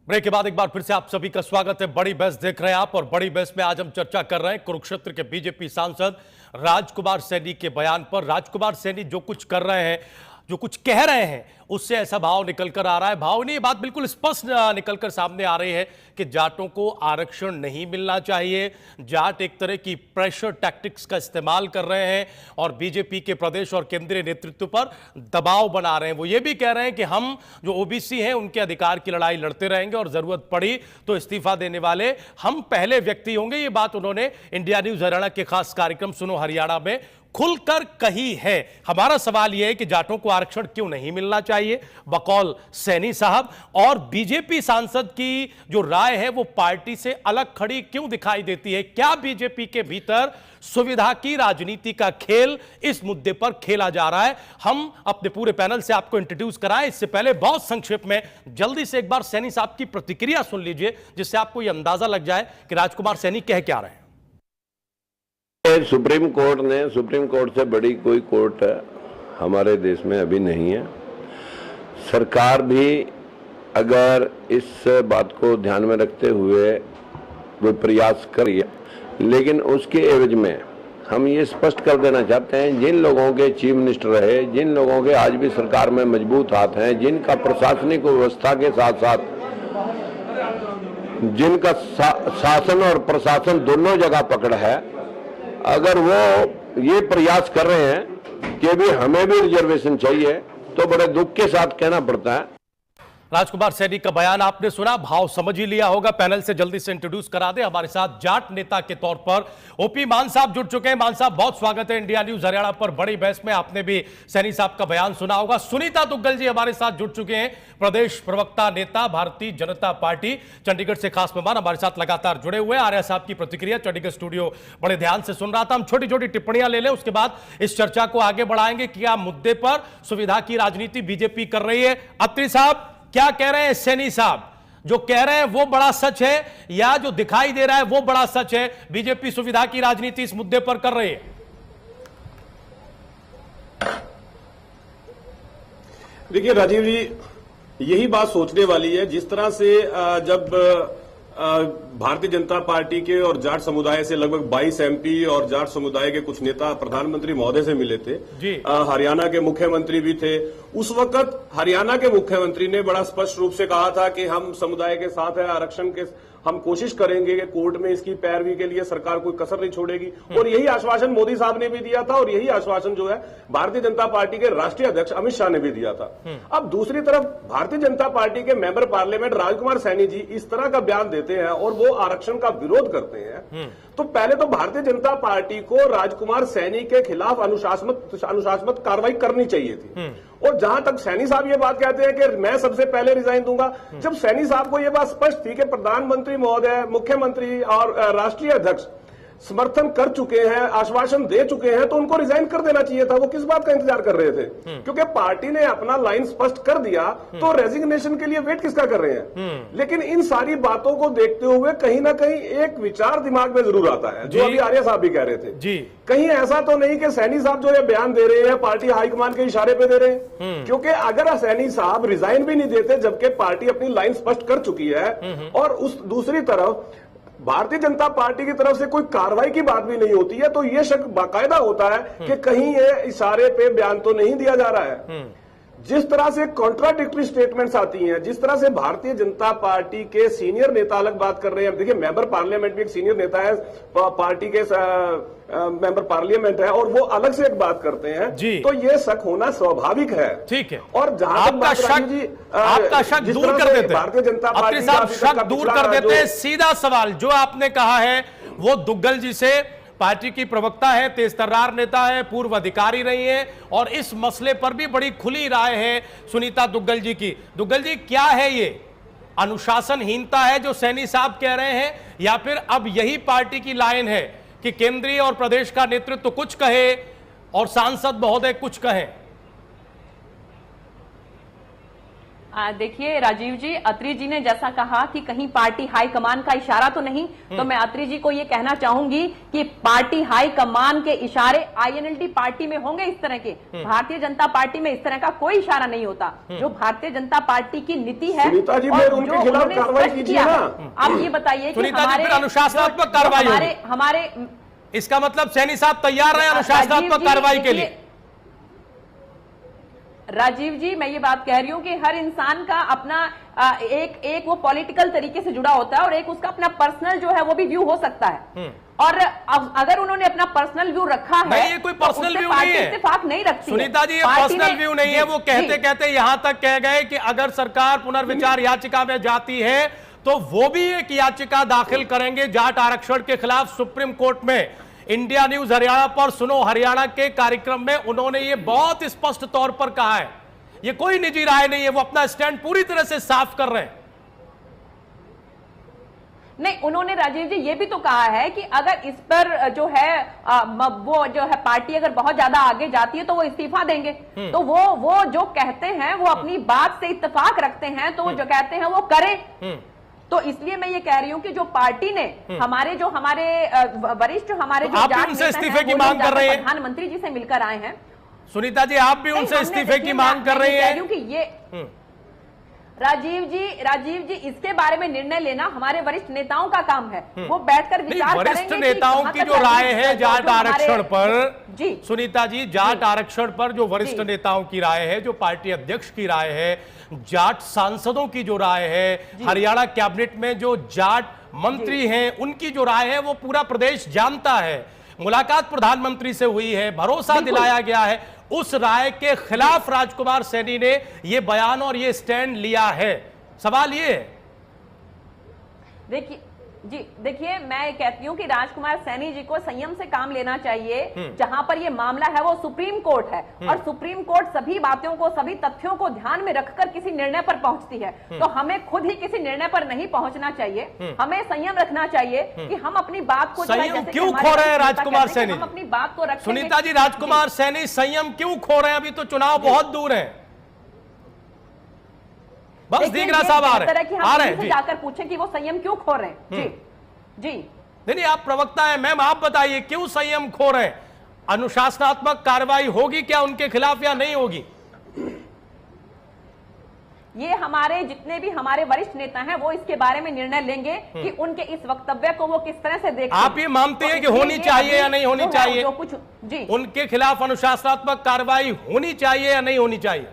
Break के बाद एक बार फिर से आप सभी का स्वागत है। बड़ी बहस देख रहे हैं आप, और बड़ी बहस में आज हम चर्चा कर रहे हैं कुरुक्षेत्र के बीजेपी सांसद राजकुमार सैनी के बयान पर। राजकुमार सैनी जो कुछ कर रहे हैं, जो कुछ कह रहे हैं, उससे ऐसा भाव निकल कर आ रहा है। भाव नहीं, ये बात बिल्कुल स्पष्ट निकलकर सामने आ रही है कि जाटों को आरक्षण नहीं मिलना चाहिए। जाट एक तरह की प्रेशर टैक्टिक्स का इस्तेमाल कर रहे हैं और बीजेपी के प्रदेश और केंद्रीय नेतृत्व पर दबाव बना रहे हैं। वो ये भी कह रहे हैं कि हम जो ओबीसी हैं उनके अधिकार की लड़ाई लड़ते रहेंगे और जरूरत पड़ी तो इस्तीफा देने वाले हम पहले व्यक्ति होंगे। ये बात उन्होंने इंडिया न्यूज हरियाणा के खास कार्यक्रम सुनो हरियाणा में खुलकर कही है। हमारा सवाल यह है कि जाटों को आरक्षण क्यों नहीं मिलना चाहिए बकौल सैनी साहब, और बीजेपी सांसद की जो राय है वो पार्टी से अलग खड़ी क्यों दिखाई देती है? क्या बीजेपी के भीतर सुविधा की राजनीति का खेल इस मुद्दे पर खेला जा रहा है? हम अपने पूरे पैनल से आपको इंट्रोड्यूस कराएं। इससे पहले बहुत संक्षेप में जल्दी से एक बार सैनी साहब की प्रतिक्रिया सुन लीजिए, जिससे आपको यह अंदाजा लग जाए कि राजकुमार सैनी कह क्या रहे हैं। सुप्रीम कोर्ट से बड़ी कोई कोर्ट हमारे देश में अभी नहीं है। सरकार भी अगर इस बात को ध्यान में रखते हुए कोई प्रयास करिए, लेकिन उसके एवज में हम ये स्पष्ट कर देना चाहते हैं, जिन लोगों के चीफ मिनिस्टर रहे, जिन लोगों के आज भी सरकार में मजबूत हाथ हैं, जिनका प्रशासनिक व्यवस्था के साथ साथ जिनका शासन और प्रशासन दोनों जगह पकड़ है, अगर वो ये प्रयास कर रहे हैं कि भी हमें भी रिजर्वेशन चाहिए, तो बड़े दुख के साथ कहना पड़ता है। राजकुमार सैनी का बयान आपने सुना, भाव समझ ही लिया होगा। पैनल से जल्दी से इंट्रोड्यूस करा दे। हमारे साथ जाट नेता के तौर पर ओपी मान साहब जुड़ चुके हैं। मान साहब, बहुत स्वागत है इंडिया न्यूज हरियाणा पर बड़ी बहस में। आपने भी सैनी साहब का बयान सुना होगा। सुनीता दुग्गल जी हमारे साथ जुड़ चुके हैं, प्रदेश प्रवक्ता नेता भारतीय जनता पार्टी, चंडीगढ़ से खास मेहमान हमारे साथ लगातार जुड़े हुए हैं। आर्या साहब की प्रतिक्रिया चंडीगढ़ स्टूडियो बड़े ध्यान से सुन रहा था। हम छोटी छोटी टिप्पणियां ले लें, उसके बाद इस चर्चा को आगे बढ़ाएंगे। क्या मुद्दे पर सुविधा की राजनीति बीजेपी कर रही है? अत्री साहब, क्या कह रहे हैं सैनी साहब? जो कह रहे हैं वो बड़ा सच है, या जो दिखाई दे रहा है वो बड़ा सच है? बीजेपी सुविधा की राजनीति इस मुद्दे पर कर रही है। देखिए राजीव जी, यही बात सोचने वाली है। जिस तरह से जब भारतीय जनता पार्टी के और जाट समुदाय से लगभग 22 एमपी और जाट समुदाय के कुछ नेता प्रधानमंत्री महोदय से मिले थे, हरियाणा के मुख्यमंत्री भी थे, उस वक्त हरियाणा के मुख्यमंत्री ने बड़ा स्पष्ट रूप से कहा था कि हम समुदाय के साथ है, आरक्षण के हम कोशिश करेंगे कि कोर्ट में इसकी पैरवी के लिए सरकार कोई कसर नहीं छोड़ेगी। और यही आश्वासन मोदी साहब ने भी दिया था, और यही आश्वासन जो है भारतीय जनता पार्टी के राष्ट्रीय अध्यक्ष अमित शाह ने भी दिया था। अब दूसरी तरफ भारतीय जनता पार्टी के मेंबर पार्लियामेंट राजकुमार सैनी जी इस तरह का बयान देते हैं और वो आरक्षण का विरोध करते हैं, तो पहले तो भारतीय जनता पार्टी को राजकुमार सैनी के खिलाफ अनुशासनात्मक कार्रवाई करनी चाहिए थी। और जहां तक सैनी साहब ये बात कहते हैं कि मैं सबसे पहले रिजाइन दूंगा, जब सैनी साहब को यह बात स्पष्ट थी कि प्रधानमंत्री महोदय, मुख्यमंत्री और राष्ट्रीय अध्यक्ष समर्थन कर चुके हैं, आश्वासन दे चुके हैं, तो उनको रिजाइन कर देना चाहिए था। वो किस बात का इंतजार कर रहे थे? क्योंकि पार्टी ने अपना लाइन स्पष्ट कर दिया, तो रेजिग्नेशन के लिए वेट किसका कर रहे हैं? लेकिन इन सारी बातों को देखते हुए कहीं ना कहीं एक विचार दिमाग में जरूर आता है, जो अभी आर्या साहब भी कह रहे थे जी। कहीं ऐसा तो नहीं कि सैनी साहब जो ये बयान दे रहे हैं पार्टी हाईकमान के इशारे पे दे रहे हैं? क्योंकि अगर सैनी साहब रिजाइन भी नहीं देते जबकि पार्टी अपनी लाइन स्पष्ट कर चुकी है, और उस दूसरी तरफ भारतीय जनता पार्टी की तरफ से कोई कार्रवाई की बात भी नहीं होती है, तो यह शक बाकायदा होता है कि कहीं ये इशारे पे बयान तो नहीं दिया जा रहा है। जिस तरह से कॉन्ट्राडिक्टरी स्टेटमेंट्स आती हैं, जिस तरह से भारतीय जनता पार्टी के सीनियर नेता अलग बात कर रहे हैं। देखिए, मेंबर पार्लियामेंट भी एक सीनियर नेता है, पार्टी के मेंबर पार्लियामेंट है, और वो अलग से एक बात करते हैं, तो ये शक होना स्वाभाविक है। ठीक है। और जहां आपका शक दूर कर देते हैं भारतीय जनता पार्टी शक दूर कर देते हैं। सीधा सवाल जो आपने कहा है वो दुग्गल जी से, पार्टी की प्रवक्ता है, तेजतर्रार नेता है, पूर्व अधिकारी रही है, और इस मसले पर भी बड़ी खुली राय है सुनीता दुग्गल जी की। दुग्गल जी, क्या है ये अनुशासनहीनता है जो सैनी साहब कह रहे हैं, या फिर अब यही पार्टी की लाइन है कि केंद्रीय और प्रदेश का नेतृत्व कुछ कहे और सांसद महोदय कुछ कहें? देखिए राजीव जी, अत्री जी ने जैसा कहा कि कहीं पार्टी हाईकमान का इशारा तो नहीं, तो मैं अत्री जी को ये कहना चाहूंगी कि पार्टी हाईकमान के इशारे आईएनएलडी पार्टी में होंगे इस तरह के, भारतीय जनता पार्टी में इस तरह का कोई इशारा नहीं होता। जो भारतीय जनता पार्टी की नीति है सुनीता जी, और फिर उनके जो खिलाफ उन्होंने कार्रवाई स्पष्ट कीजिए किया ना। है। आप ये बताइए कि सुनीता जी, हमारे फिर अनुशासनात्मक कार्रवाई होगी। हमारे इसका मतलब सैनी साहब तैयार हैं अनुशासनात्मक कार्रवाई के लिए? राजीव जी, मैं ये बात कह रही हूं कि हर इंसान का अपना एक वो पॉलिटिकल तरीके से जुड़ा होता है और एक उसका अपना पर्सनल जो है वो भी व्यू हो सकता है। और अगर उन्होंने अपना पर्सनल व्यू रखा है, नहीं, ये कोई पर्सनल व्यू नहीं है, इत्तेफाक नहीं रखती सुनीता जी, ये पर्सनल व्यू नहीं है। वो कहते कहते यहां तक कह गए कि अगर सरकार पुनर्विचार याचिका में जाती है तो वो भी एक याचिका दाखिल करेंगे जाट आरक्षण के खिलाफ सुप्रीम कोर्ट में। इंडिया न्यूज हरियाणा पर सुनो हरियाणा के कार्यक्रम में उन्होंने ये बहुत स्पष्ट तौर पर कहा है। ये कोई निजी राय नहीं है, वो अपना स्टैंड पूरी तरह से साफ कर रहे हैं। नहीं, उन्होंने राजीव जी ये भी तो कहा है कि अगर इस पर जो है वो जो है पार्टी अगर बहुत ज्यादा आगे जाती है तो वो इस्तीफा देंगे। तो वो जो कहते हैं वो अपनी बात से इत्तेफाक रखते हैं, तो वो जो कहते हैं वो करें। तो इसलिए मैं ये कह रही हूं कि जो पार्टी ने हमारे वरिष्ठ हमारे जो आप भी जाट उनसे नेता इस्तीफे हैं, की वो मांग लोग कर रहे हैं? प्रधानमंत्री जी से मिलकर आए हैं। सुनीता जी, आप भी उनसे इस्तीफे की मांग कर रही हैं? कि ये राजीव जी इसके बारे में निर्णय लेना हमारे वरिष्ठ नेताओं का काम है। वो बैठकर विचार करेंगे। वरिष्ठ नेताओं की जो राय है जाट आरक्षण पर, जी सुनीता जी, जाट आरक्षण पर जो वरिष्ठ नेताओं की राय है, जो पार्टी अध्यक्ष की राय है, जाट सांसदों की जो राय है, हरियाणा कैबिनेट में जो जाट मंत्री हैं उनकी जो राय है, वो पूरा प्रदेश जानता है। मुलाकात प्रधानमंत्री से हुई है, भरोसा दिलाया गया है। उस राय के खिलाफ राजकुमार सैनी ने यह बयान और यह स्टैंड लिया है। सवाल ये है, देखिए मैं कहती हूं कि राजकुमार सैनी जी को संयम से काम लेना चाहिए। जहां पर ये मामला है वो सुप्रीम कोर्ट है और सुप्रीम कोर्ट सभी बातों को, सभी तथ्यों को ध्यान में रखकर किसी निर्णय पर पहुंचती है। तो हमें खुद ही किसी निर्णय पर नहीं पहुंचना चाहिए। हमें संयम रखना चाहिए कि हम अपनी बात को संयम क्यों खो रहे हैं राजकुमार सैनी? हम अपनी बात को रखेंगे। सुनीता जी, राजकुमार सैनी संयम क्यों खो रहे हैं? अभी तो चुनाव बहुत दूर है। बस दीगरा साहब आ रहे हैं, जाकर पूछें कि वो संयम क्यों खो रहे हैं। जी नहीं, आप प्रवक्ता हैं, मैम आप बताइए क्यों संयम खो रहे हैं? अनुशासनात्मक कार्रवाई होगी क्या उनके खिलाफ या नहीं होगी? ये हमारे जितने भी हमारे वरिष्ठ नेता हैं वो इसके बारे में निर्णय लेंगे कि उनके इस वक्तव्य को वो किस तरह से देखते हैं। आप ये मानते हैं कि होनी चाहिए या नहीं होनी चाहिए? जो कुछ जी उनके खिलाफ अनुशासनात्मक कार्रवाई होनी चाहिए या नहीं होनी चाहिए?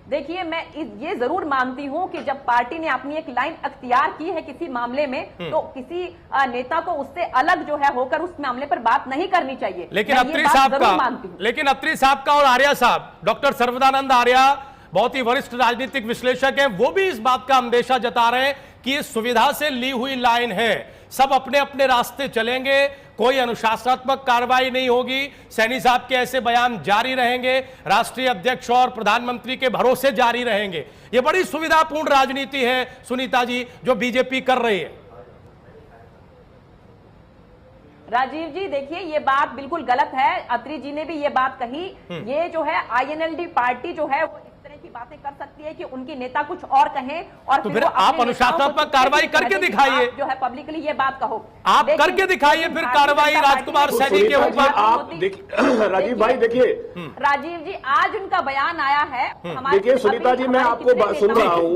देखिए मैं ये जरूर मानती हूं कि जब पार्टी ने अपनी एक लाइन अख्तियार की है किसी मामले में, तो किसी नेता को उससे अलग जो है होकर उस मामले पर बात नहीं करनी चाहिए। लेकिन अत्री साहब का और आर्या साहब, डॉक्टर सर्वदानंद आर्या बहुत ही वरिष्ठ राजनीतिक विश्लेषक हैं, वो भी इस बात का अंदेशा जता रहे हैं कि ये सुविधा से ली हुई लाइन है, सब अपने अपने रास्ते चलेंगे, कोई अनुशासनात्मक कार्रवाई नहीं होगी, सैनी साहब के ऐसे बयान जारी रहेंगे, राष्ट्रीय अध्यक्ष और प्रधानमंत्री के भरोसे जारी रहेंगे। ये बड़ी सुविधापूर्ण राजनीति है सुनीता जी जो बीजेपी कर रही है। राजीव जी देखिए ये बात बिल्कुल गलत है। अत्री जी ने भी ये बात कही। ये जो है आईएनएलडी पार्टी जो है वो इस तरह की बातें कर सकती है कि उनकी नेता कुछ और कहें और तो फिर आप अनुशासनात्मक कार्रवाई करके दिखाइए, जो है पब्लिकली ये बात कहो, आप करके दिखाइए फिर कार्रवाई राजकुमार सैनी के ऊपर। आप राजीव भाई देखिए, राजीव जी आज उनका बयान आया है। देखिए सुनीता जी मैं आपको सुन रहा हूँ,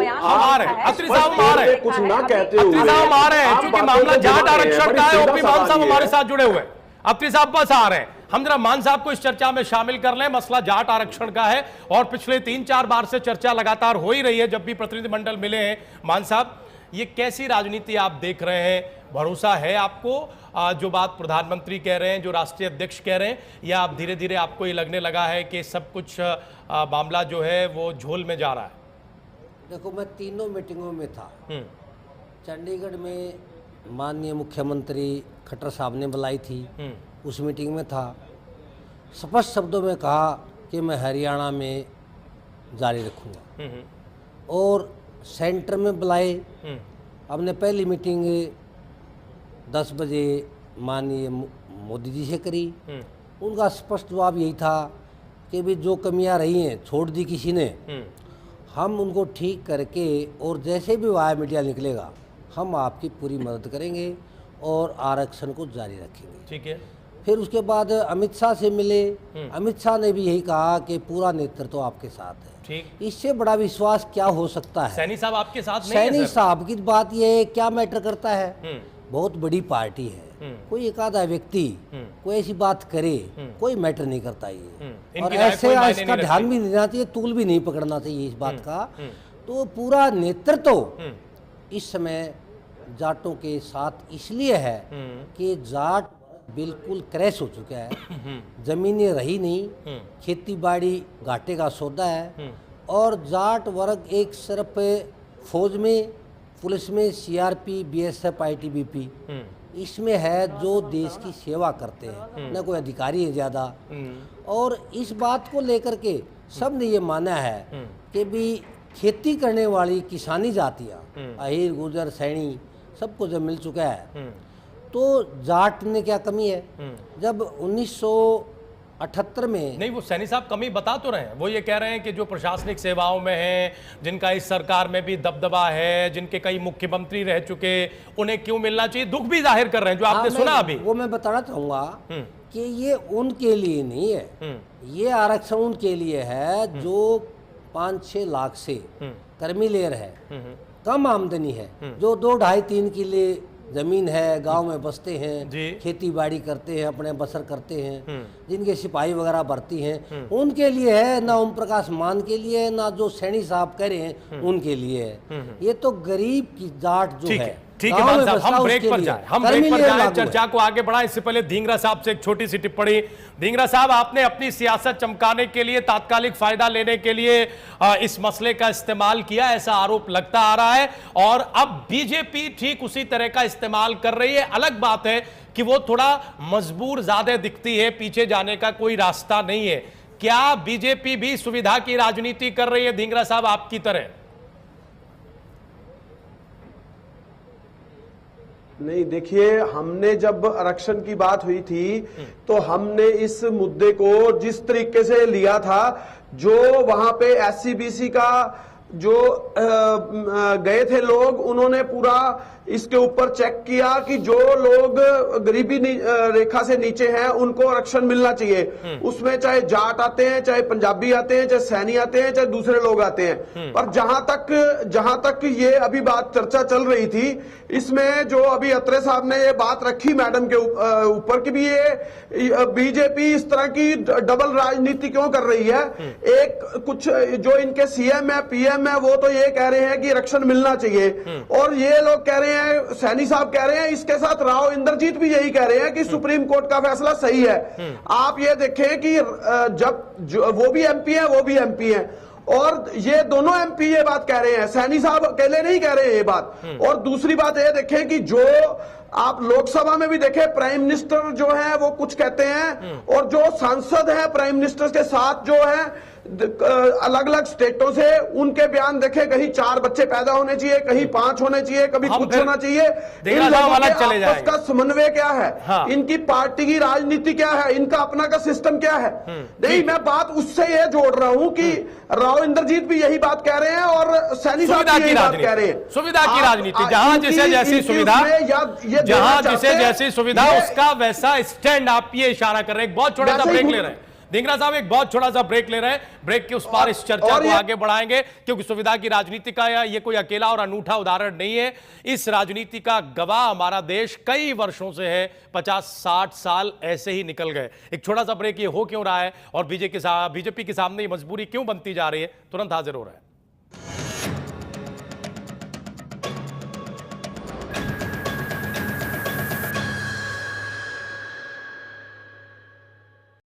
अत्री साहब आ रहे हैं, कुछ ना कहते हुए अत्री साहब आ रहे हैं, क्योंकि मामला जाट आरक्षण का है। ओपी मान साहब हमारे साथ जुड़े हुए हैं, अत्री साहब बस आ रहे हैं। हम जरा मान साहब को इस चर्चा में शामिल कर लें। मसला जाट आरक्षण का है और पिछले 3-4 बार से चर्चा लगातार हो ही रही है जब भी प्रतिनिधिमंडल मिले हैं। मान साहब, ये कैसी राजनीति आप देख रहे हैं? भरोसा है आपको जो बात प्रधानमंत्री कह रहे हैं, जो राष्ट्रीय अध्यक्ष कह रहे हैं, या आप धीरे धीरे आपको ये लगने लगा है कि सब कुछ मामला जो है वो झोल में जा रहा है? देखो मैं तीनों मीटिंगों में था। चंडीगढ़ में माननीय मुख्यमंत्री खट्टर साहब ने बुलाई थी, उस मीटिंग में था। स्पष्ट शब्दों में कहा कि मैं हरियाणा में जारी रखूँगा। और सेंटर में बुलाए, हमने पहली मीटिंग 10 बजे माननीय मोदी जी से करी। उनका स्पष्ट जवाब यही था कि भी जो कमियां रही हैं छोड़ दी किसी ने, हम उनको ठीक करके और जैसे भी वाया मीडिया निकलेगा हम आपकी पूरी मदद करेंगे और आरक्षण को जारी रखेंगे। ठीक है। फिर उसके बाद अमित शाह से मिले, अमित शाह ने भी यही कहा कि पूरा नेतृत्व आपके साथ है। ठीक। इससे बड़ा विश्वास क्या हो सकता है? सैनी साहब आपके साथ नहीं है सैनी सर? साहब की बात यह है, क्या मैटर करता है? बहुत बड़ी पार्टी है, कोई एक आधा व्यक्ति कोई ऐसी बात करे, कोई मैटर नहीं करता ये। और इनकी राय ऐसे कोई मायने इसका नहीं ध्यान भी नहीं देना चाहिए, तूल भी नहीं पकड़ना चाहिए इस बात का। तो पूरा नेतृत्व इस समय जाटों के साथ इसलिए है कि जाट बिल्कुल क्रैश हो चुका है, जमीनें रही नहीं, खेती बाड़ी घाटे का सौदा है, और जाट वर्ग एक सिर्फ फौज में, पुलिस में, सीआरपी, बीएसएफ, आईटीबीपी इसमें है जो देश की सेवा करते हैं, न कोई अधिकारी है ज्यादा। और इस बात को लेकर के सब ने ये माना है कि भी खेती करने वाली किसानी जातियाँ, अहीर, गुर्जर, सैनी, सबको जब मिल चुका है तो जाट ने क्या कमी है? जब 1978 में नहीं, वो सैनी साहब कमी बता तो रहे हैं। वो ये कह रहे हैं कि जो प्रशासनिक सेवाओं में हैं, जिनका इस सरकार में भी दबदबा है, जिनके कई मुख्यमंत्री रह चुके, उन्हें क्यों मिलना चाहिए, दुख भी जाहिर कर रहे हैं, जो आपने सुना अभी। वो मैं बताना चाहूंगा कि ये उनके लिए नहीं है, ये आरक्षण उनके लिए है जो 5-6 लाख से कर्मी ले रहे हैं, कम आमदनी है, जो 2-2.5-3 किले जमीन है, गांव में बसते हैं, खेती बाड़ी करते हैं, अपने बसर करते हैं, जिनके सिपाही वगैरह भर्ती हैं, उनके लिए है, ना ओम प्रकाश मान के लिए है, ना जो सैनी साहब कह रहे हैं उनके लिए है। ये तो गरीब की जाट जो है। ठीक है मान साहब, हम ब्रेक पर जाएं, चर्चा को आगे बढ़ाएं। इससे पहले ढींगरा साहब से एक छोटी सी टिप्पणी। ढींगरा साहब, आपने अपनी सियासत चमकाने के लिए, तात्कालिक फायदा लेने के लिए इस मसले का इस्तेमाल किया, ऐसा आरोप लगता आ रहा है, और अब बीजेपी ठीक उसी तरह का इस्तेमाल कर रही है। अलग बात है कि वो थोड़ा मजबूर ज्यादा दिखती है, पीछे जाने का कोई रास्ता नहीं है। क्या बीजेपी भी सुविधा की राजनीति कर रही है ढींगरा साहब आपकी तरह? नहीं, देखिए, हमने जब आरक्षण की बात हुई थी तो हमने इस मुद्दे को जिस तरीके से लिया था, जो वहां पे एससीबीसी का जो गए थे लोग, उन्होंने पूरा इसके ऊपर चेक किया कि जो लोग गरीबी रेखा से नीचे हैं उनको आरक्षण मिलना चाहिए। उसमें चाहे जाट आते हैं, चाहे पंजाबी आते हैं, चाहे सैनी आते हैं, चाहे दूसरे लोग आते हैं। पर जहां तक ये अभी बात चर्चा चल रही थी, इसमें जो अभी अत्रे साहब ने ये बात रखी मैडम के ऊपर कि भी ये बीजेपी इस तरह की डबल राजनीति क्यों कर रही है। एक कुछ जो इनके सीएम है, पीएम है, वो तो ये कह रहे हैं कि आरक्षण मिलना चाहिए, और ये लोग कह रहे हैं, सैनी साहब कह रहे हैं, इसके साथ राव इंद्रजीत भी यही कह रहे हैं कि सुप्रीम कोर्ट का फैसला सही है। आप ये देखें कि जब वो भी एमपी है, वो भी एमपी है, और ये दोनों एमपी ये बात कह रहे हैं, सैनी साहब अकेले नहीं कह रहे हैं ये बात। और दूसरी बात ये देखें कि जो आप लोकसभा में भी देखें, प्राइम मिनिस्टर जो है वो कुछ कहते हैं, और जो सांसद है प्राइम मिनिस्टर के साथ जो है अलग अलग स्टेटों से, उनके बयान देखें, कहीं 4 बच्चे पैदा होने चाहिए, कहीं 5 होने चाहिए, कभी कुछ होना चाहिए। इन लोगों के आपस का समन्वय क्या है? हाँ। इनकी पार्टी की राजनीति क्या है? इनका अपना का सिस्टम क्या है? नहीं, मैं बात उससे ये जोड़ रहा हूं कि राव इंद्रजीत भी यही बात कह रहे हैं और सैनी साहब भी यही बात कह रहे हैं। सुविधा की राजनीति, जहां जिसे जैसी सुविधा, जहां जिसे जैसी सुविधा, उसका वैसा स्टैंड। आप ये इशारा कर रहे हैं। एक बहुत छोटा सा ब्रेक ले रहे हैं ढींगरा साहब, एक बहुत छोटा सा ब्रेक ले रहे हैं। ब्रेक के उस पार इस चर्चा को आगे बढ़ाएंगे, क्योंकि सुविधा की राजनीति का ये कोई अकेला और अनूठा उदाहरण नहीं है। इस राजनीति का गवाह हमारा देश कई वर्षों से है, 50-60 साल ऐसे ही निकल गए। एक छोटा सा ब्रेक, ये हो क्यों रहा है और बीजेपी के सामने ये मजबूरी क्यों बनती जा रही है, तुरंत हाजिर हो रहा है।